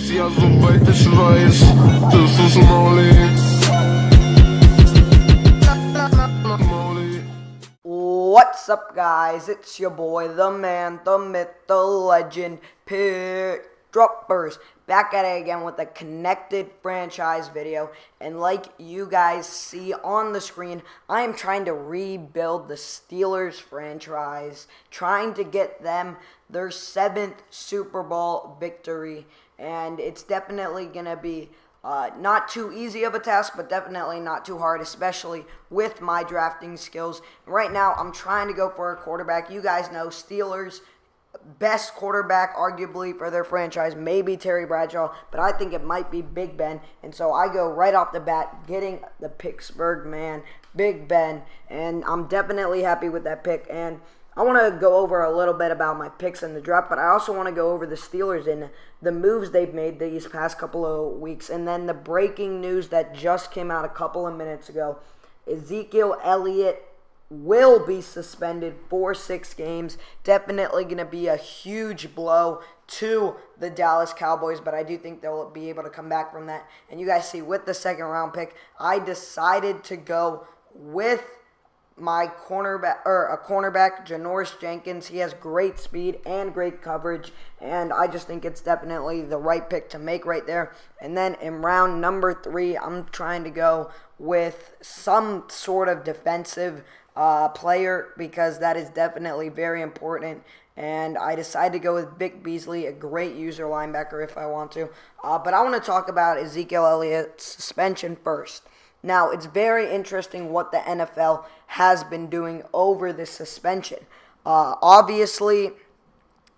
Ja, soweit ich weiß, das ist Molly. What's up, guys? It's your boy, the man, the myth, the legend, Pickdroppers, back at it again with a connected franchise video. And like you guys see on the screen, I am trying to rebuild the Steelers franchise, trying to get them their 7th Super Bowl victory. And it's definitely going to be not too easy of a task, but definitely not too hard, especially with my drafting skills. Right now, I'm trying to go for a quarterback. You guys know Steelers' best quarterback, arguably, for their franchise, maybe Terry Bradshaw, but I think it might be Big Ben. And so I go right off the bat getting the Pittsburgh man, Big Ben, and I'm definitely happy with that pick. And I want to go over a little bit about my picks in the draft, but I also want to go over the Steelers and the moves they've made these past couple of weeks. And then the breaking news that just came out a couple of minutes ago. Ezekiel Elliott will be suspended for 6 games. Definitely going to be a huge blow to the Dallas Cowboys, but I do think they'll be able to come back from that. And you guys see, with the 2nd round pick, I decided to go with my cornerback, Janoris Jenkins. He has great speed and great coverage, and I just think it's definitely the right pick to make right there. And then in round number 3, I'm trying to go with some sort of defensive player, because that is definitely very important. And I decided to go with Vic Beasley, a great user linebacker if I want to. But I want to talk about Ezekiel Elliott's suspension first. Now, it's very interesting what the NFL has been doing over this suspension. Obviously,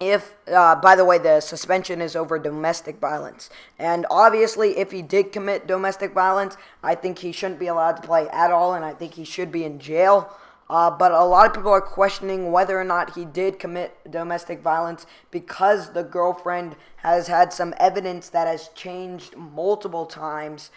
by the way, the suspension is over domestic violence. And obviously, if he did commit domestic violence, I think he shouldn't be allowed to play at all, and I think he should be in jail. But a lot of people are questioning whether or not he did commit domestic violence, because the girlfriend has had some evidence that has changed multiple times.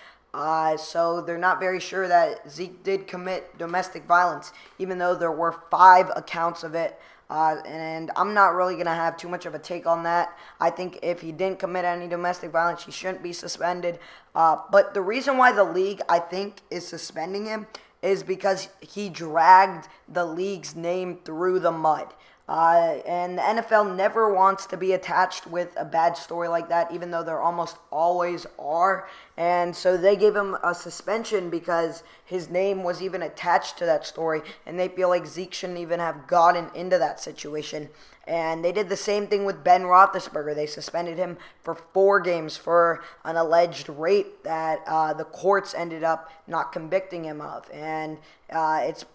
So they're not very sure that Zeke did commit domestic violence, even though there were 5 accounts of it. And I'm not really going to have too much of a take on that. I think if he didn't commit any domestic violence, he shouldn't be suspended. But the reason why the league, I think, is suspending him is because he dragged the league's name through the mud. And the NFL never wants to be attached with a bad story like that, even though there almost always are. And so they gave him a suspension because his name was even attached to that story, and they feel like Zeke shouldn't even have gotten into that situation. And they did the same thing with Ben Roethlisberger. They suspended him for 4 games for an alleged rape that the courts ended up not convicting him of. And it's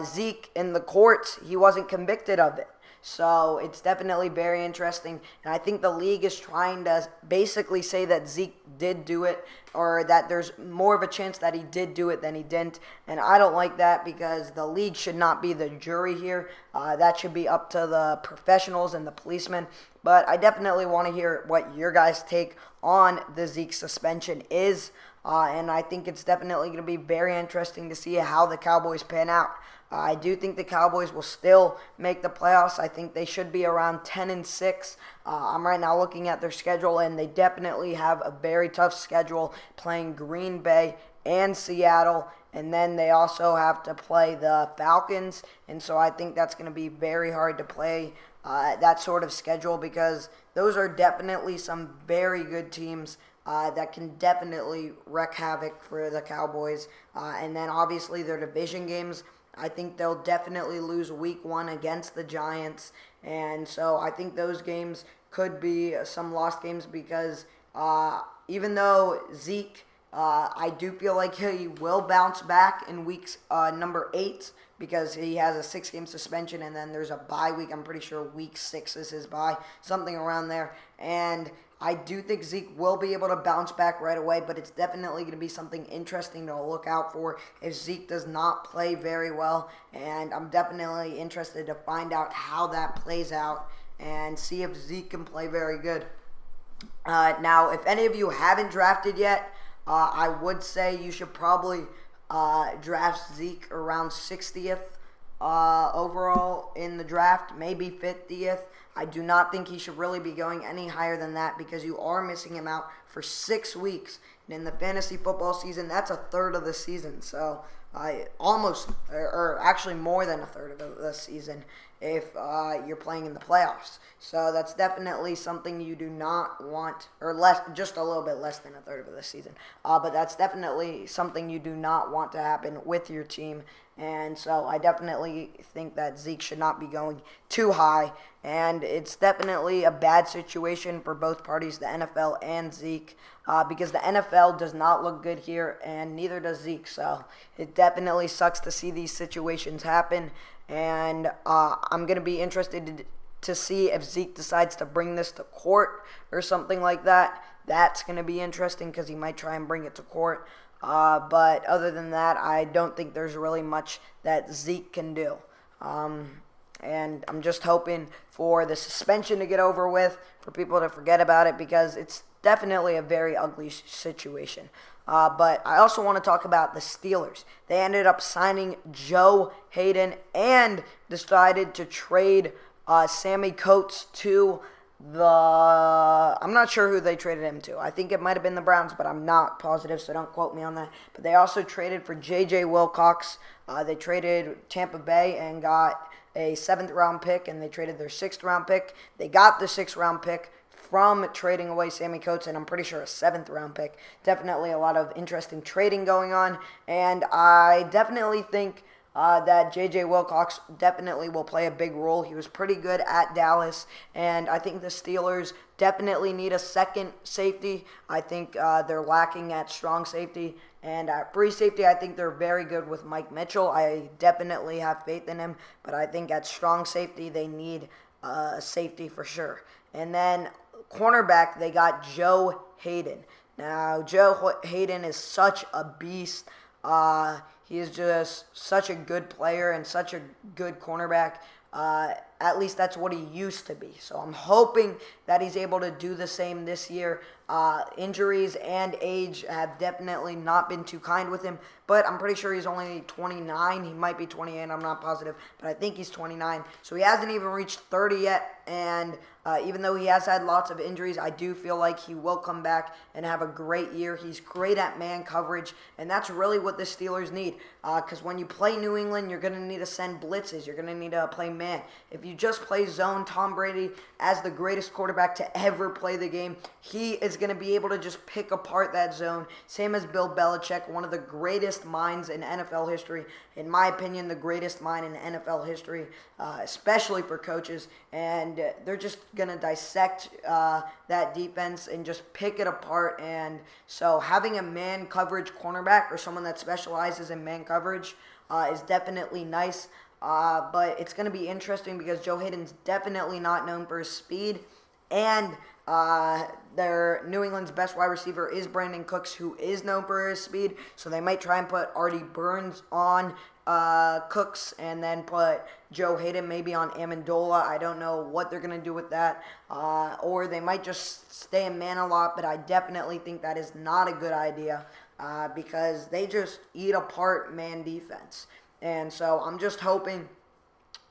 Zeke in the courts, he wasn't convicted of it. So it's definitely very interesting. And I think the league is trying to basically say that Zeke did do it, or that there's more of a chance that he did do it than he didn't. And I don't like that, because the league should not be the jury here. That should be up to the professionals and the policemen. But I definitely want to hear what your guys' take on the Zeke suspension is. And I think it's definitely going to be very interesting to see how the Cowboys pan out. I do think the Cowboys will still make the playoffs. I think they should be around 10-6. I'm right now looking at their schedule, and they definitely have a very tough schedule, playing Green Bay and Seattle. And then they also have to play the Falcons. And so I think that's going to be very hard to play that sort of schedule, because those are definitely some very good teams that can definitely wreak havoc for the Cowboys. And then obviously their division games, I think they'll definitely lose week 1 against the Giants. And so I think those games could be some lost games, because even though Zeke, I do feel like he will bounce back in weeks number 8, because he has a 6-game suspension, and then there's a bye week. I'm pretty sure week 6 is his bye, something around there. And I do think Zeke will be able to bounce back right away, but it's definitely going to be something interesting to look out for if Zeke does not play very well. And I'm definitely interested to find out how that plays out and see if Zeke can play very good. Now, if any of you haven't drafted yet, I would say you should probably draft Zeke around 60th overall in the draft, maybe 50th. I do not think he should really be going any higher than that because you are missing him out for 6 weeks. And in the fantasy football season, that's a third of the season. So almost, or actually more than a third of the season if you're playing in the playoffs. So that's definitely something you do not want, or less, just a little bit less than a third of the season. But that's definitely something you do not want to happen with your team. And so I definitely think that Zeke should not be going too high. And it's definitely a bad situation for both parties, the NFL and Zeke, because the NFL does not look good here, and neither does Zeke. So it definitely sucks to see these situations happen. And I'm going to be interested to see if Zeke decides to bring this to court or something like that. That's going to be interesting because he might try and bring it to court. But other than that, I don't think there's really much that Zeke can do. And I'm just hoping for the suspension to get over with, for people to forget about it, because it's definitely a very ugly situation. But I also want to talk about the Steelers. They ended up signing Joe Hayden and decided to trade Sammy Coates to I'm not sure who they traded him to. I think it might have been the Browns, but I'm not positive, so don't quote me on that. But they also traded for J.J. Wilcox. They traded Tampa Bay and got a 7th-round pick, and they traded their 6th-round pick. They got the 6th-round pick from trading away Sammy Coates, and I'm pretty sure a 7th-round pick. Definitely a lot of interesting trading going on, and I definitely think that J.J. Wilcox definitely will play a big role. He was pretty good at Dallas, and I think the Steelers definitely need a second safety. I think they're lacking at strong safety, and at free safety, I think they're very good with Mike Mitchell. I definitely have faith in him, but I think at strong safety, they need a safety for sure. And then cornerback, they got Joe Hayden. Now, Joe Hayden is such a beast. He is just such a good player and such a good cornerback. At least that's what he used to be. So I'm hoping that he's able to do the same this year. Injuries and age have definitely not been too kind with him, but I'm pretty sure he's only 29. He might be 28. I'm not positive, but I think he's 29. So he hasn't even reached 30 yet, and even though he has had lots of injuries, I do feel like he will come back and have a great year. He's great at man coverage, and that's really what the Steelers need, because when you play New England, you're going to need to send blitzes. You're going to need to play man. If you just play zone, Tom Brady, as the greatest quarterback to ever play the game, he is going to be able to just pick apart that zone. Same as Bill Belichick, one of the greatest minds in NFL history. In my opinion, the greatest mind in NFL history, especially for coaches. And they're just going to dissect that defense and just pick it apart. And so having a man coverage cornerback or someone that specializes in man coverage is definitely nice. But it's going to be interesting because Joe Hayden's definitely not known for his speed. And their New England's best wide receiver is Brandon Cooks, who is known for his speed. So they might try and put Artie Burns on Cooks and then put Joe Hayden maybe on Amendola. I don't know what they're going to do with that. Or they might just stay in man a lot, but I definitely think that is not a good idea because they just eat apart man defense. And so I'm just hoping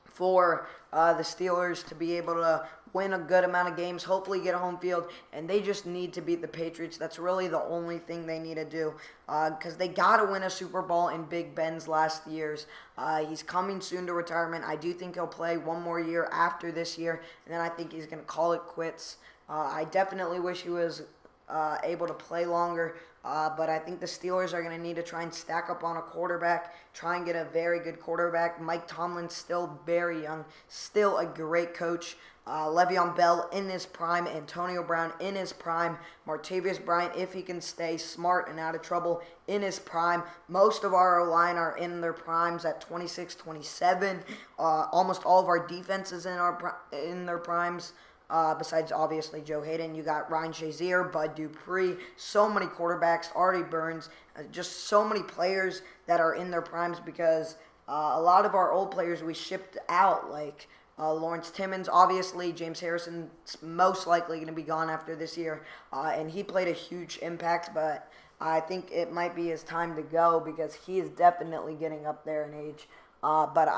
for the Steelers to be able to win a good amount of games, hopefully get home field, and they just need to beat the Patriots. That's really the only thing they need to do because they got to win a Super Bowl in Big Ben's last years. He's coming soon to retirement. I do think he'll play one more year after this year, and then I think he's going to call it quits. I definitely wish he was able to play longer, but I think the Steelers are going to need to try and stack up on a quarterback, try and get a very good quarterback. Mike Tomlin's still very young, still a great coach. Le'Veon Bell in his prime, Antonio Brown in his prime, Martavius Bryant, if he can stay smart and out of trouble, in his prime. Most of our O-line are in their primes at 26, 27. Almost all of our defenses in their primes. Besides, obviously, Joe Hayden, you got Ryan Shazier, Bud Dupree, so many quarterbacks, Artie Burns, just so many players that are in their primes because a lot of our old players we shipped out, like Lawrence Timmons, obviously, James Harrison's most likely going to be gone after this year, and he played a huge impact, but I think it might be his time to go because he is definitely getting up there in age. But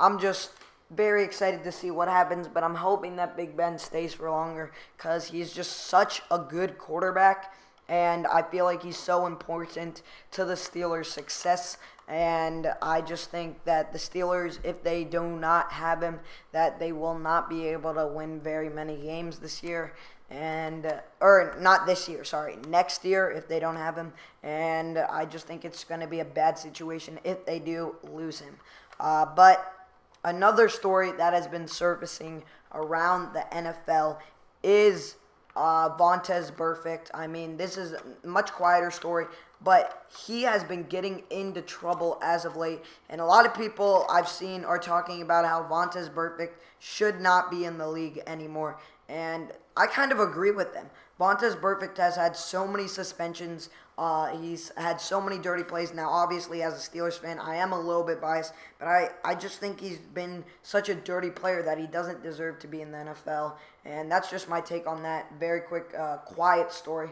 I'm just very excited to see what happens, but I'm hoping that Big Ben stays for longer because he's just such a good quarterback, and I feel like he's so important to the Steelers' success. And I just think that the Steelers, if they do not have him, that they will not be able to win very many games this year. Or not this year, sorry, next year if they don't have him. And I just think it's going to be a bad situation if they do lose him. But another story that has been surfacing around the NFL is Vontaze Burfict. I mean, this is a much quieter story, but he has been getting into trouble as of late. And a lot of people I've seen are talking about how Vontaze Burfict should not be in the league anymore. And I kind of agree with them. Vontaze Burfict has had so many suspensions. He's had so many dirty plays. Now, obviously, as a Steelers fan, I am a little bit biased, but I just think he's been such a dirty player that he doesn't deserve to be in the NFL. And that's just my take on that very quick, quiet story.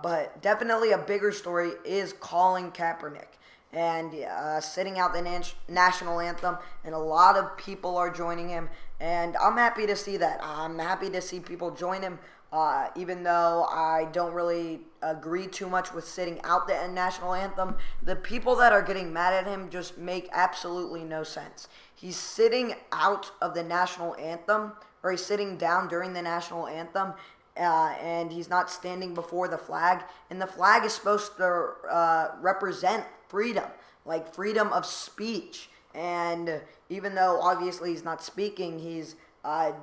But definitely a bigger story is Colin Kaepernick and sitting out the national anthem, and a lot of people are joining him, and I'm happy to see that. I'm happy to see people join him, even though I don't really agree too much with sitting out the national anthem. The people that are getting mad at him just make absolutely no sense. He's sitting out of the national anthem, or he's sitting down during the national anthem, and he's not standing before the flag. And the flag is supposed to represent freedom, like freedom of speech. And even though obviously he's not speaking, he's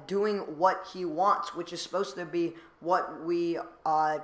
doing what he wants, which is supposed to be what we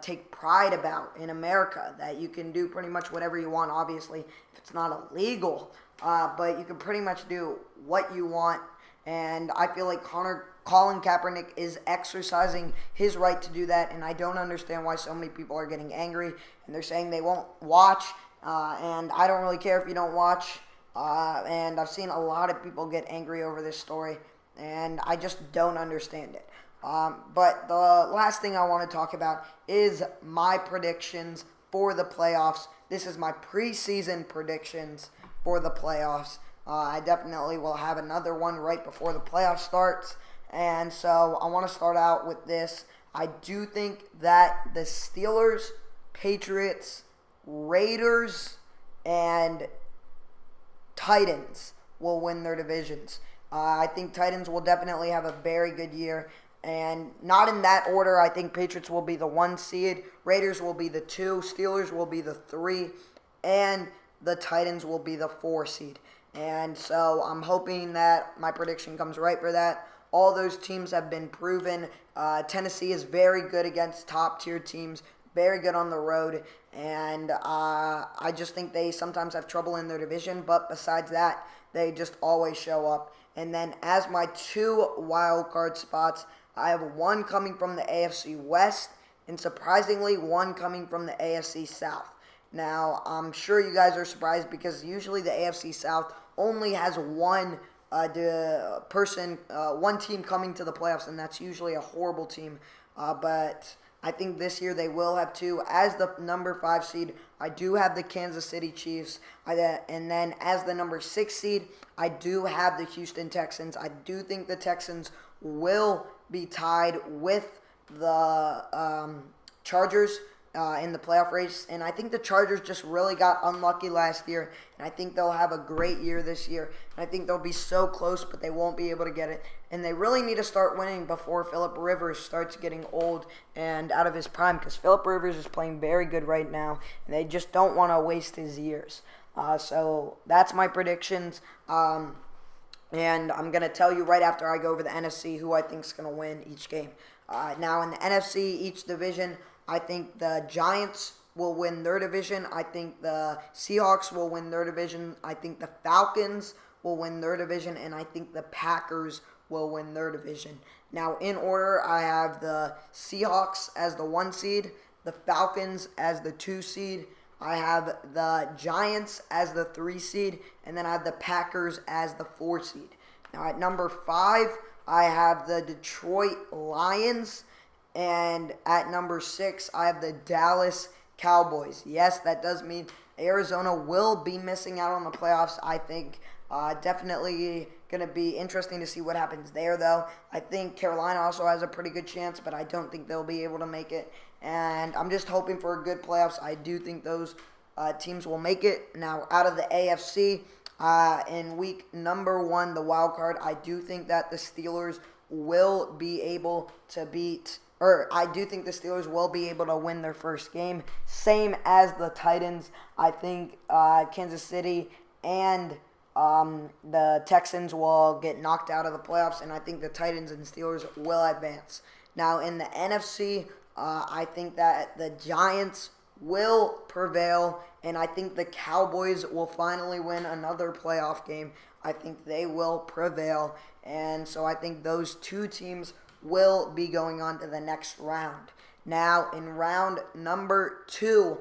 take pride about in America, that you can do pretty much whatever you want, obviously, if it's not illegal. But you can pretty much do what you want. And I feel like Colin Kaepernick is exercising his right to do that, and I don't understand why so many people are getting angry, and they're saying they won't watch, and I don't really care if you don't watch, and I've seen a lot of people get angry over this story, and I just don't understand it. But the last thing I want to talk about is my predictions for the playoffs. This is my preseason predictions for the playoffs. I definitely will have another one right before the playoff starts. And so I want to start out with this. I do think that the Steelers, Patriots, Raiders, and Titans will win their divisions. I think Titans will definitely have a very good year. And not in that order. I think Patriots will be the 1 seed. Raiders will be the 2. Steelers will be the 3. And the Titans will be the 4 seed. And so I'm hoping that my prediction comes right for that. All those teams have been proven. Tennessee is very good against top-tier teams, very good on the road. And I just think they sometimes have trouble in their division. But besides that, they just always show up. And then as my 2 wild card spots, I have 1 coming from the AFC West and surprisingly 1 coming from the AFC South. Now, I'm sure you guys are surprised because usually the AFC South only has one team coming to the playoffs, and that's usually a horrible team. But I think this year they will have 2. As the number 5 seed, I do have the Kansas City Chiefs. And then as the number 6 seed, I do have the Houston Texans. I do think the Texans will be tied with the Chargers in the playoff race. And I think the Chargers just really got unlucky last year. And I think they'll have a great year this year. And I think they'll be so close, but they won't be able to get it. And they really need to start winning before Phillip Rivers starts getting old and out of his prime. Because Phillip Rivers is playing very good right now. And they just don't want to waste his years. So that's my predictions. And I'm going to tell you right after I go over the NFC who I think is going to win each game. Now in the NFC, each division, I think the Giants will win their division. I think the Seahawks will win their division. I think the Falcons will win their division. And I think the Packers will win their division. Now, in order, I have the Seahawks as the 1 seed, the Falcons as the 2 seed. I have the Giants as the 3 seed. And then I have the Packers as the 4 seed. Now, at number 5, I have the Detroit Lions. And at number 6, I have the Dallas Cowboys. Yes, that does mean Arizona will be missing out on the playoffs. I think Definitely going to be interesting to see what happens there, though. I think Carolina also has a pretty good chance, but I don't think they'll be able to make it. And I'm just hoping for a good playoffs. I do think those teams will make it. Now, out of the AFC, in week number 1, the wild card, I do think that the Steelers will be able to I do think the Steelers will be able to win their first game. Same as the Titans. I think Kansas City and the Texans will get knocked out of the playoffs, and I think the Titans and Steelers will advance. Now, in the NFC, I think that the Giants will prevail, and I think the Cowboys will finally win another playoff game. I think they will prevail, and so I think those two teams will be going on to the next round. Now, in round number 2,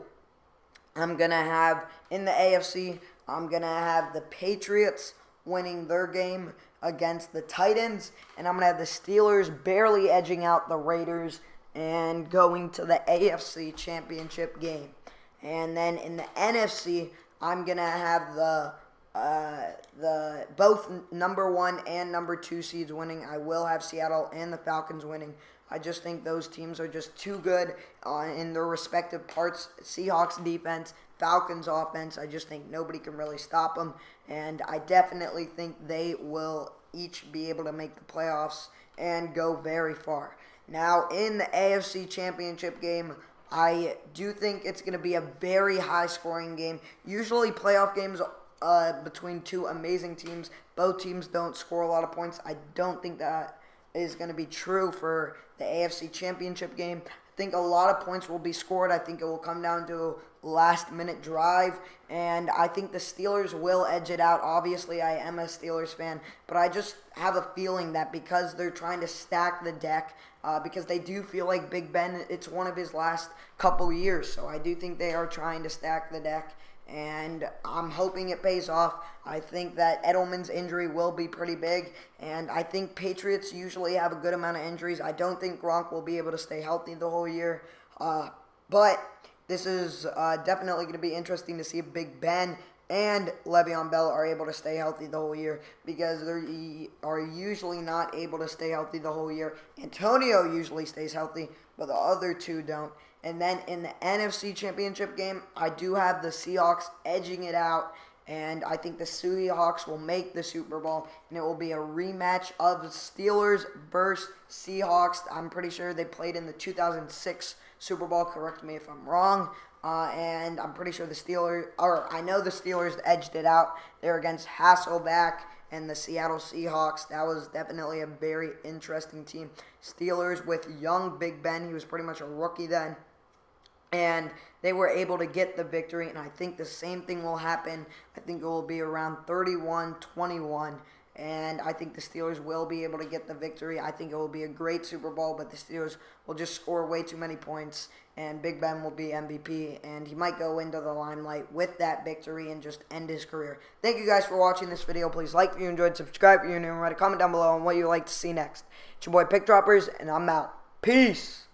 I'm going to have, in the AFC, I'm going to have the Patriots winning their game against the Titans, and I'm going to have the Steelers barely edging out the Raiders and going to the AFC Championship game. And then in the NFC, I'm going to have the both number 1 and number 2 seeds winning. I will have Seattle and the Falcons winning. I just think those teams are just too good in their respective parts. Seahawks defense, Falcons offense, I just think nobody can really stop them. And I definitely think they will each be able to make the playoffs and go very far. Now, in the AFC Championship game, I do think it's going to be a very high-scoring game. Usually playoff games between two amazing teams, both teams don't score a lot of points. I don't think that is going to be true for the AFC Championship game. I think a lot of points will be scored. I think it will come down to a last-minute drive, and I think the Steelers will edge it out. Obviously, I am a Steelers fan, but I just have a feeling that because they're trying to stack the deck, because they do feel like Big Ben, it's one of his last couple years, so I do think they are trying to stack the deck, and I'm hoping it pays off. I think that Edelman's injury will be pretty big, and I think Patriots usually have a good amount of injuries. I don't think Gronk will be able to stay healthy the whole year, but this is definitely going to be interesting to see if Big Ben and Le'Veon Bell are able to stay healthy the whole year, because they are usually not able to stay healthy the whole year. Antonio usually stays healthy, but the other two don't. And then in the NFC Championship game, I do have the Seahawks edging it out, and I think the Seahawks will make the Super Bowl, and it will be a rematch of the Steelers versus Seahawks. I'm pretty sure they played in the 2006 Super Bowl. Correct me if I'm wrong. And I'm pretty sure I know the Steelers edged it out. They're against Hasselbeck and the Seattle Seahawks. That was definitely a very interesting team. Steelers with young Big Ben. He was pretty much a rookie then. And they were able to get the victory, and I think the same thing will happen. I think it will be around 31-21, and I think the Steelers will be able to get the victory. I think it will be a great Super Bowl, but the Steelers will just score way too many points, and Big Ben will be MVP, and he might go into the limelight with that victory and just end his career. Thank you guys for watching this video. Please like if you enjoyed, subscribe if you're new, and write a comment down below on what you'd like to see next. It's your boy Pickdroppers, and I'm out. Peace!